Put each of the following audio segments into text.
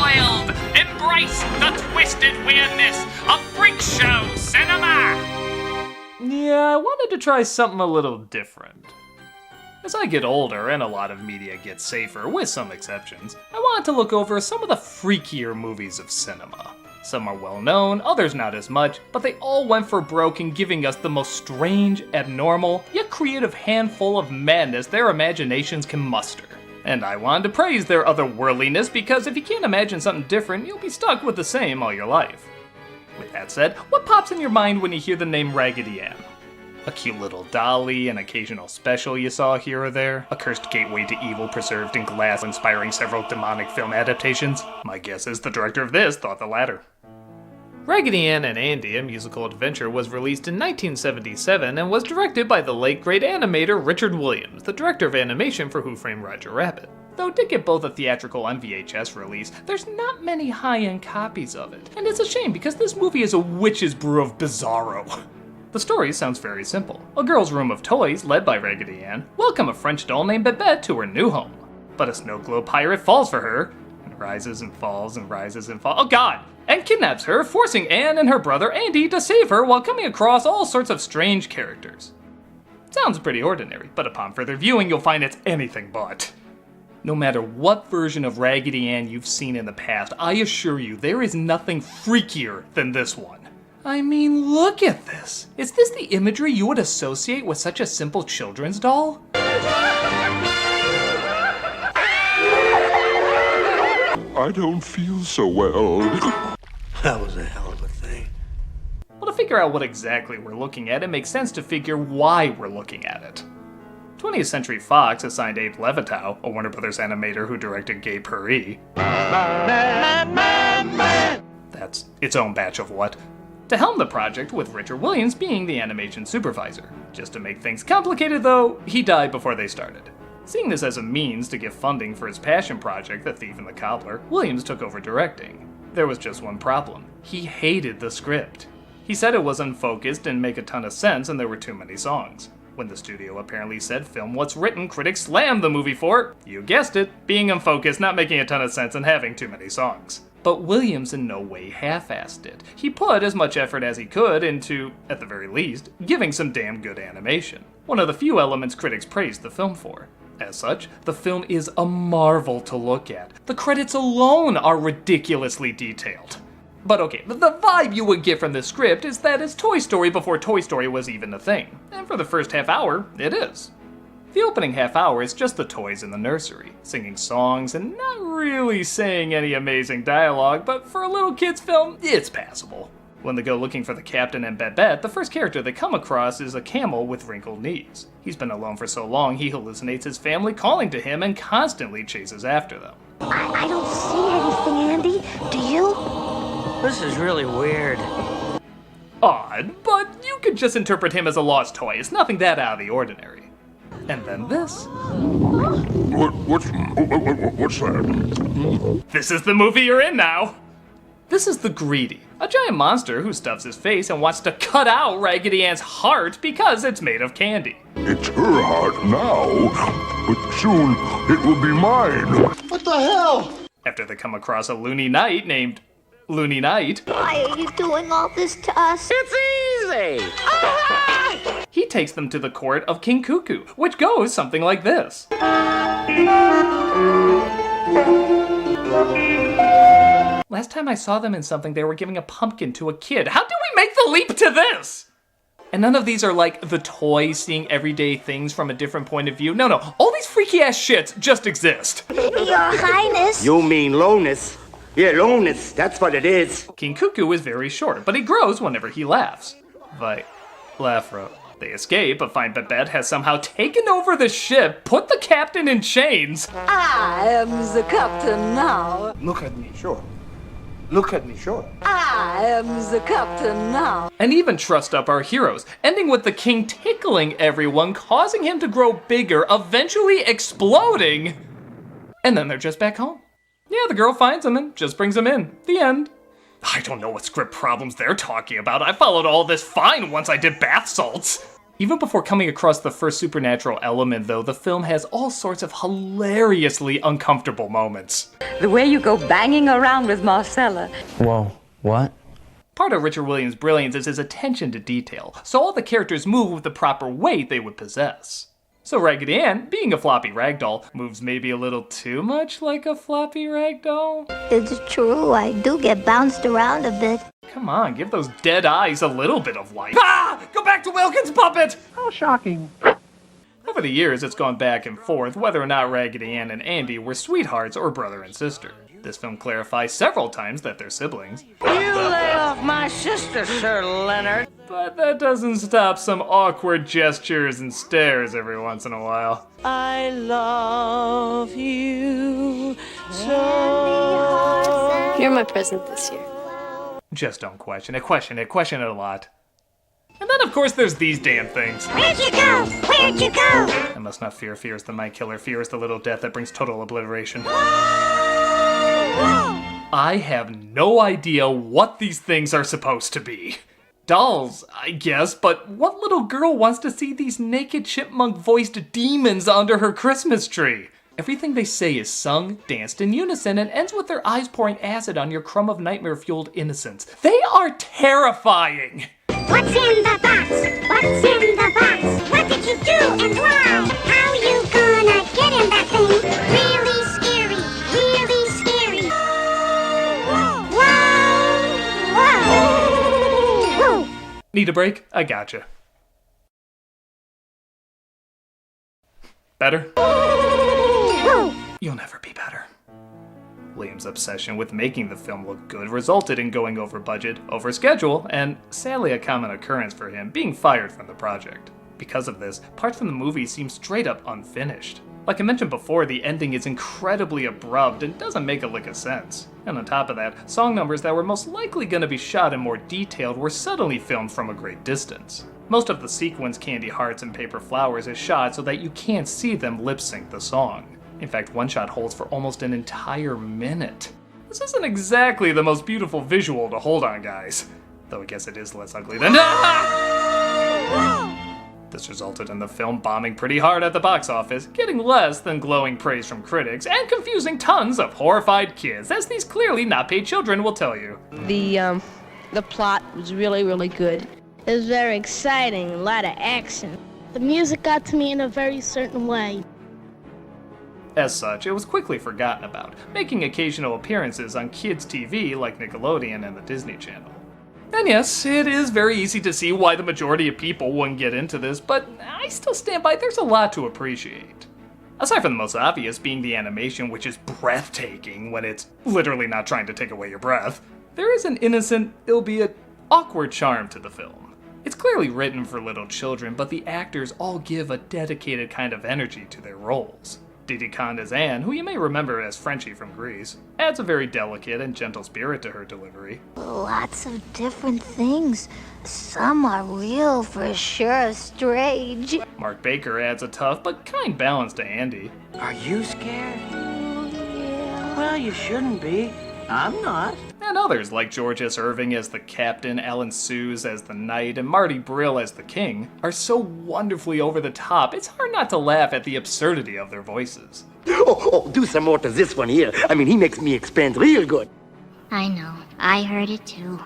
wild. Embrace the twisted weirdness of freak show cinema. Yeah, I wanted to try something a little different. As I get older, and a lot of media gets safer, with some exceptions, I wanted to look over some of the freakier movies of cinema. Some are well known, others not as much, but they all went for broke in giving us the most strange, abnormal, yet creative handful of madness their imaginations can muster. And I wanted to praise their otherworldliness because if you can't imagine something different, you'll be stuck with the same all your life. With that said, what pops in your mind when you hear the name Raggedy Ann? A cute little dolly, an occasional special you saw here or there, a cursed gateway to evil preserved in glass inspiring several demonic film adaptations? My guess is the director of this thought the latter. Raggedy Ann and Andy, a musical adventure, was released in 1977 and was directed by the late great animator Richard Williams, the director of animation for Who Framed Roger Rabbit. Though it did get both a theatrical and VHS release, there's not many high-end copies of it, and it's a shame because this movie is a witch's brew of bizarro. The story sounds very simple. A girl's room of toys, led by Raggedy Ann, welcome a French doll named Babette to her new home. But a snow globe pirate falls for her, and rises and falls and rises and falls, oh god! And kidnaps her, forcing Anne and her brother Andy to save her while coming across all sorts of strange characters. Sounds pretty ordinary, but upon further viewing you'll find it's anything but. No matter what version of Raggedy Ann you've seen in the past, I assure you there is nothing freakier than this one. I mean, look at this. Is this the imagery you would associate with such a simple children's doll? I don't feel so well. That was a hell of a thing. Well, to figure out what exactly we're looking at, it makes sense to figure why we're looking at it. 20th Century Fox assigned Abe Levitow, a Warner Brothers animator who directed Gay Puri. That's its own batch of what? To helm the project, with Richard Williams being the animation supervisor. Just to make things complicated though, he died before they started. Seeing this as a means to give funding for his passion project, The Thief and the Cobbler, Williams took over directing. There was just one problem. He hated the script. He said it was unfocused and make a ton of sense and there were too many songs. When the studio apparently said film what's written, critics slammed the movie for, you guessed it, being unfocused, not making a ton of sense, and having too many songs. But Williams in no way half-assed it. He put as much effort as he could into, at the very least, giving some damn good animation. One of the few elements critics praised the film for. As such, the film is a marvel to look at. The credits alone are ridiculously detailed. But okay, the vibe you would get from this script is that it's Toy Story before Toy Story was even a thing. And for the first half hour, it is. The opening half hour is just the toys in the nursery, singing songs and not really saying any amazing dialogue, but for a little kid's film, it's passable. When they go looking for the captain and Babette, the first character they come across is a camel with wrinkled knees. He's been alone for so long he hallucinates his family calling to him and constantly chases after them. I don't see anything, Andy. Do you? This is really weird. Odd, but you could just interpret him as a lost toy. It's nothing that out of the ordinary. And then this. What's that? This is the movie you're in now! This is the Greedy, a giant monster who stuffs his face and wants to cut out Raggedy Ann's heart because it's made of candy. It's her heart now, but soon it will be mine. What the hell? After they come across a loony knight named Loony Knight, Why are you doing all this to us? It's easy! he takes them to the court of King Cuckoo, which goes something like this. Last time I saw them in something, they were giving a pumpkin to a kid. How did we make the leap to this? And none of these are like the toy seeing everyday things from a different point of view. No, all these freaky ass shits just exist. Your Highness. You mean lowness? Yeah, lowness, that's what it is. King Cuckoo is very short, but he grows whenever he laughs. Laughro. They escape, but find Babette has somehow taken over the ship, put the captain in chains. I am the captain now. Look at me, sure. Look at me, sure. I am the captain now. And even trussed up our heroes, ending with the king tickling everyone, causing him to grow bigger, eventually exploding. And then they're just back home. Yeah, the girl finds him and just brings him in. The end. I don't know what script problems they're talking about. I followed all this fine once I did bath salts. Even before coming across the first supernatural element, though, the film has all sorts of hilariously uncomfortable moments. The way you go banging around with Marcella. Whoa, what? Part of Richard Williams' brilliance is his attention to detail, so all the characters move with the proper weight they would possess. So Raggedy Ann, being a floppy ragdoll, moves maybe a little too much like a floppy ragdoll. It's true, I do get bounced around a bit. Come on, give those dead eyes a little bit of life. Ah! Go back to Wilkins' puppet! How shocking. Over the years, it's gone back and forth whether or not Raggedy Ann and Andy were sweethearts or brother and sister. This film clarifies several times that they're siblings. You lay off my sister, Sir Leonard. But that doesn't stop some awkward gestures and stares every once in a while. I love you so. You're my present this year. Just don't question it, question it a lot. And then of course there's these damn things. Where'd you go? Where'd you go? I must not fear, fear is the might killer, fear is the little death that brings total obliteration. I have no idea what these things are supposed to be. Dolls, I guess, but what little girl wants to see these naked chipmunk-voiced demons under her Christmas tree? Everything they say is sung, danced in unison, and ends with their eyes pouring acid on your crumb of nightmare-fueled innocence. They are terrifying! What's in the box? What's in the box? What did you do and why? How you gonna get in that thing? Really scary, really scary. Whoa! Whoa! Need a break? I gotcha. Better? You'll never be better. Liam's obsession with making the film look good resulted in going over budget, over schedule, and sadly a common occurrence for him, being fired from the project. Because of this, parts from the movie seem straight up unfinished. Like I mentioned before, the ending is incredibly abrupt and doesn't make a lick of sense. And on top of that, song numbers that were most likely going to be shot and more detailed were suddenly filmed from a great distance. Most of the sequence Candy Hearts and Paper Flowers is shot so that you can't see them lip sync the song. In fact, one shot holds for almost an entire minute. This isn't exactly the most beautiful visual to hold on, guys. Though I guess it is less ugly than... This resulted in the film bombing pretty hard at the box office, getting less than glowing praise from critics, and confusing tons of horrified kids, as these clearly not paid children will tell you. The plot was really, really good. It was very exciting, a lot of action. The music got to me in a very certain way. As such, it was quickly forgotten about, making occasional appearances on kids' TV like Nickelodeon and the Disney Channel. And yes, it is very easy to see why the majority of people wouldn't get into this, but I still stand by there's a lot to appreciate. Aside from the most obvious being the animation, which is breathtaking when it's literally not trying to take away your breath, there is an innocent, albeit awkward charm to the film. It's clearly written for little children, but the actors all give a dedicated kind of energy to their roles. Didi Khan as Anne, who you may remember as Frenchie from Grease, adds a very delicate and gentle spirit to her delivery. Lots of different things. Some are real for sure strange. Mark Baker adds a tough but kind balance to Andy. Are you scared? Well, you shouldn't be. I'm not. And others like George S. Irving as the captain, Alan Suze as the knight, and Marty Brill as the king are so wonderfully over the top, it's hard not to laugh at the absurdity of their voices. Oh, do some more to this one here. I mean, he makes me expand real good. I know. I heard it too.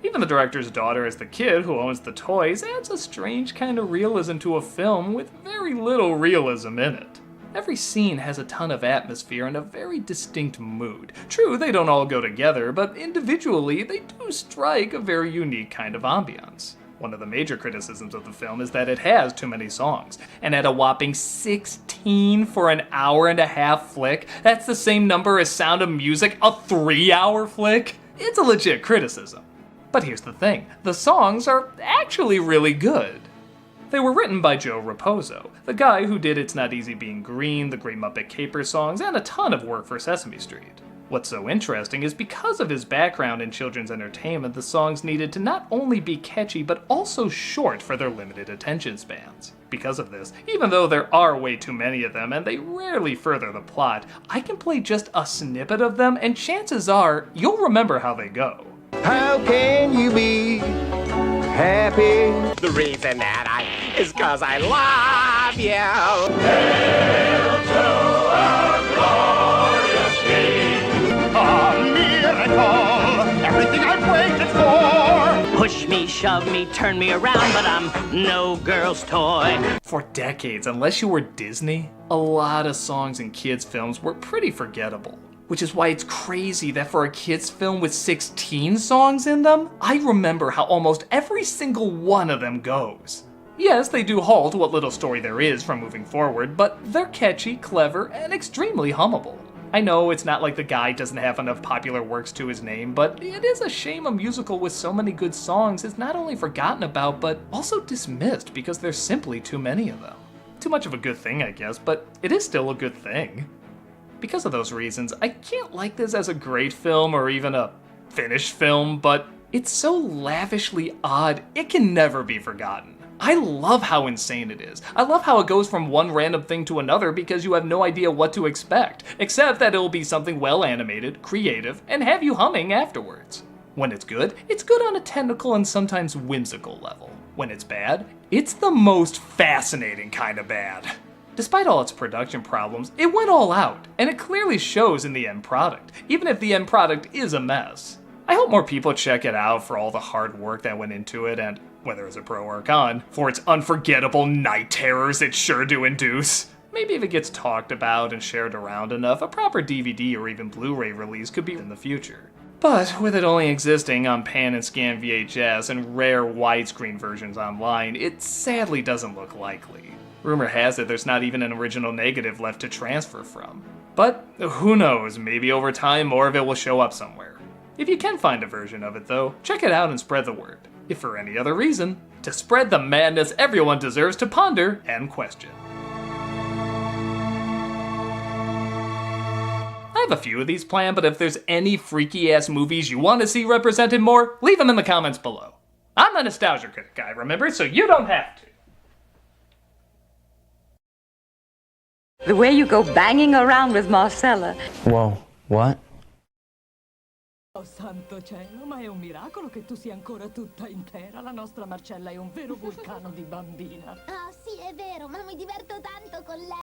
Even the director's daughter as the kid who owns the toys adds a strange kind of realism to a film with very little realism in it. Every scene has a ton of atmosphere and a very distinct mood. True, they don't all go together, but individually they do strike a very unique kind of ambiance. One of the major criticisms of the film is that it has too many songs, and at a whopping 16 for an hour-and-a-half flick, that's the same number as Sound of Music, a 3-hour flick? It's a legit criticism. But here's the thing, the songs are actually really good. They were written by Joe Raposo, the guy who did It's Not Easy Being Green, the Great Muppet Caper songs, and a ton of work for Sesame Street. What's so interesting is because of his background in children's entertainment, the songs needed to not only be catchy, but also short for their limited attention spans. Because of this, even though there are way too many of them and they rarely further the plot, I can play just a snippet of them and chances are you'll remember how they go. How can you be happy? The reason that I is 'cause I love you. A miracle, everything I've waited for. Push me, shove me, turn me around, but I'm no girl's toy. For decades, unless you were Disney, a lot of songs in kids' films were pretty forgettable. Which is why it's crazy that for a kids' film with 16 songs in them, I remember how almost every single one of them goes. Yes, they do halt what little story there is from moving forward, but they're catchy, clever, and extremely hummable. I know it's not like the guy doesn't have enough popular works to his name, but it is a shame a musical with so many good songs is not only forgotten about, but also dismissed because there's simply too many of them. Too much of a good thing, I guess, but it is still a good thing. Because of those reasons, I can't like this as a great film or even a finished film, but it's so lavishly odd, it can never be forgotten. I love how insane it is. I love how it goes from one random thing to another because you have no idea what to expect, except that it'll be something well animated, creative, and have you humming afterwards. When it's good on a technical and sometimes whimsical level. When it's bad, it's the most fascinating kind of bad. Despite all its production problems, it went all out, and it clearly shows in the end product, even if the end product is a mess. I hope more people check it out for all the hard work that went into it, and, whether it's a pro or a con, for its unforgettable night terrors it sure do induce. Maybe if it gets talked about and shared around enough, a proper DVD or even Blu-ray release could be in the future. But with it only existing on pan and scan VHS and rare widescreen versions online, it sadly doesn't look likely. Rumor has it there's not even an original negative left to transfer from. But who knows, maybe over time more of it will show up somewhere. If you can find a version of it though, check it out and spread the word. If for any other reason, to spread the madness everyone deserves to ponder and question. I have a few of these planned, but if there's any freaky ass movies you want to see represented more, leave them in the comments below. I'm the Nostalgia Critic guy, remember, so you don't have to. The way you go banging around with Marcella. Whoa, what? Oh santo cielo, ma è un miracolo che tu sia ancora tutta intera. La nostra Marcella è un vero vulcano di bambina. Ah, sì, è vero, ma mi diverto tanto con lei.